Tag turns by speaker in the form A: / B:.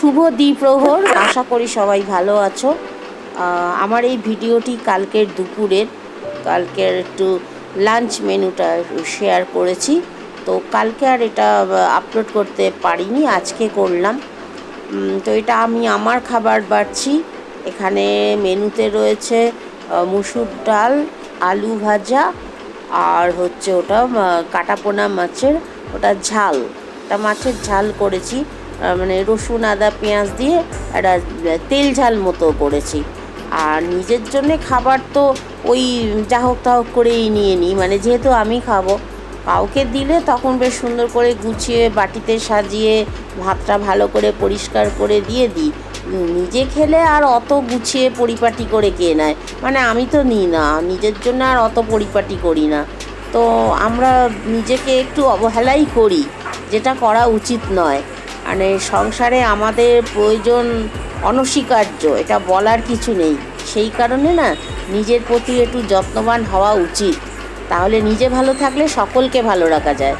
A: শুভ দ্বিপ্রহর। আশা করি সবাই ভালো আছো। আমার এই ভিডিওটি কালকের দুপুরের, কালকের একটু লাঞ্চ মেনুটা শেয়ার করেছি। তো কালকে আর এটা আপলোড করতে পারিনি, আজকে করলাম। তো এটা আমি আমার খাবার বাড়ছি। এখানে মেনুতে রয়েছে মুসুর ডাল, আলু ভাজা, আর হচ্ছে ওটা কাটাপোনা মাছের ওটা ঝাল, ওটা মাছের ঝাল করেছি, মানে রসুন আদা পেঁয়াজ দিয়ে একটা তেল ঝাল মতো করেছি। আর নিজের জন্যে খাবার তো ওই যা হোক তা হোক করেই নিয়ে নিই, মানে যেহেতু আমি খাবো, কাউকে দিলে তখন বেশ সুন্দর করে গুছিয়ে বাটিতে সাজিয়ে ভাতটা ভালো করে পরিষ্কার করে দিয়ে দিই। নিজে খেলে আর অত গুছিয়ে পরিপাটি করে কে নেয়, মানে আমি তো নিই না, নিজের জন্য আর অত পরিপাটি করি না। তো আমরা নিজেকে একটু অবহেলাই করি, যেটা করা উচিত নয়। মানে সংসারে আমাদের প্রয়োজন অনস্বীকার্য, এটা বলার কিছু নেই। সেই কারণে না নিজের প্রতি একটু যত্নবান হওয়া উচিত, তাহলে নিজে ভালো থাকলে সকলকে ভালো রাখা যায়।